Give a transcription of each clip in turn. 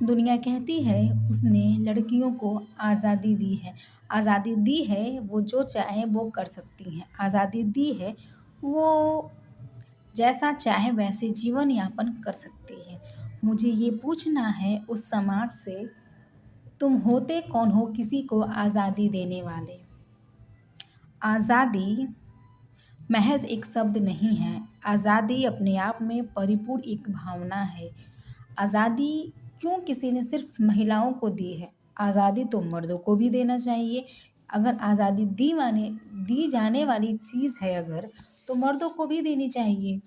दुनिया कहती है उसने लड़कियों को आज़ादी दी है। आज़ादी दी है वो जो चाहे वो कर सकती हैं। आज़ादी दी है वो जैसा चाहे वैसे जीवन यापन कर सकती है। मुझे ये पूछना है उस समाज से, तुम होते कौन हो किसी को आज़ादी देने वाले? आज़ादी महज़ एक शब्द नहीं है। आज़ादी अपने आप में परिपूर्ण एक भावना है। आज़ादी क्यों किसी ने सिर्फ महिलाओं को दी है? आज़ादी तो मर्दों को भी देना चाहिए। अगर आज़ादी दी जाने वाली चीज़ है अगर, तो मर्दों को भी देनी चाहिए।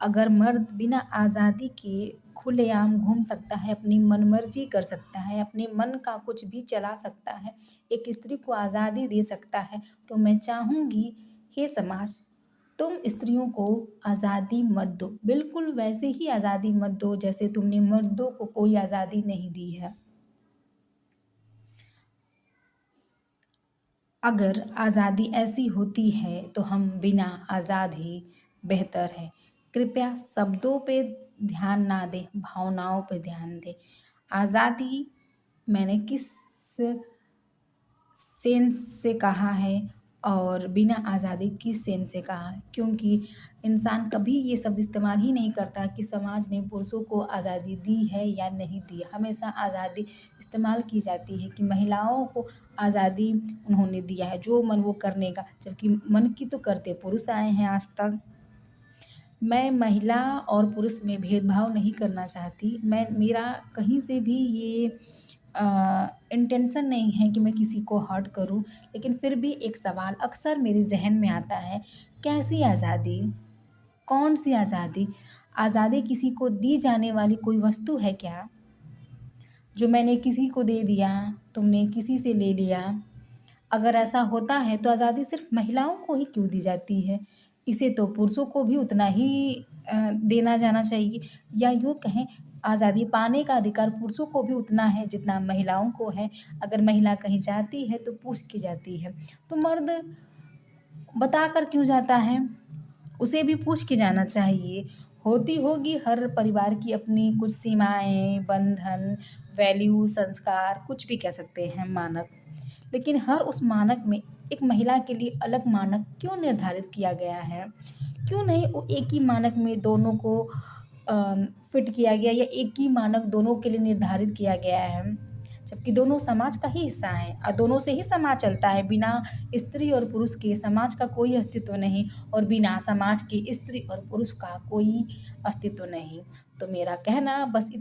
अगर मर्द बिना आज़ादी के खुलेआम घूम सकता है, अपनी मनमर्जी कर सकता है, अपने मन का कुछ भी चला सकता है, एक स्त्री को आज़ादी दे सकता है, तो मैं चाहूँगी हे समाज, तुम स्त्रियों को आज़ादी मत दो। बिल्कुल वैसे ही आज़ादी मत दो जैसे तुमने मर्दों को कोई आज़ादी नहीं दी है। अगर आज़ादी ऐसी होती है तो हम बिना आज़ाद ही बेहतर है। कृपया शब्दों पे ध्यान ना दें, भावनाओं पे ध्यान दें। आज़ादी मैंने किस सेंस से कहा है और बिना आज़ादी किस सेंस से कहा है, क्योंकि इंसान कभी ये शब्द इस्तेमाल ही नहीं करता कि समाज ने पुरुषों को आज़ादी दी है या नहीं दी है। हमेशा आज़ादी इस्तेमाल की जाती है कि महिलाओं को आज़ादी उन्होंने दिया है, जो मन वो करने का, जबकि मन की तो करते पुरुष आए हैं आज तक। मैं महिला और पुरुष में भेदभाव नहीं करना चाहती। मेरा कहीं से भी ये इंटेंशन नहीं है कि मैं किसी को हर्ट करूँ, लेकिन फिर भी एक सवाल अक्सर मेरे ज़हन में आता है, कैसी आज़ादी? कौन-सी आज़ादी? आज़ादी किसी को दी जाने वाली कोई वस्तु है क्या? जो मैंने किसी को दे दिया, तुमने किसी से ले लिया। अगर ऐसा होता है तो आज़ादी सिर्फ़ महिलाओं को ही क्यों दी जाती है? इसे तो पुरुषों को भी उतना ही देना जाना चाहिए, या यूँ कहें आज़ादी पाने का अधिकार पुरुषों को भी उतना है जितना महिलाओं को है। अगर महिला कहीं जाती है तो पूछ के जाती है, तो मर्द बता कर क्यों जाता है? उसे भी पूछ के जाना चाहिए। होती होगी हर परिवार की अपनी कुछ सीमाएँ, बंधन, वैल्यू, संस्कार, कुछ भी कह सकते हैं मानक। लेकिन हर उस मानक में एक महिला के लिए अलग मानक क्यों निर्धारित किया गया है? क्यों नहीं वो एक ही मानक में दोनों को फिट किया गया, या एक ही मानक दोनों के लिए निर्धारित किया गया है? जबकि दोनों समाज का ही हिस्सा हैं और दोनों से ही समाज चलता है। बिना स्त्री और पुरुष के समाज का कोई अस्तित्व नहीं, और बिना समाज के स्त्री और पुरुष का कोई अस्तित्व नहीं। तो मेरा कहना बस इत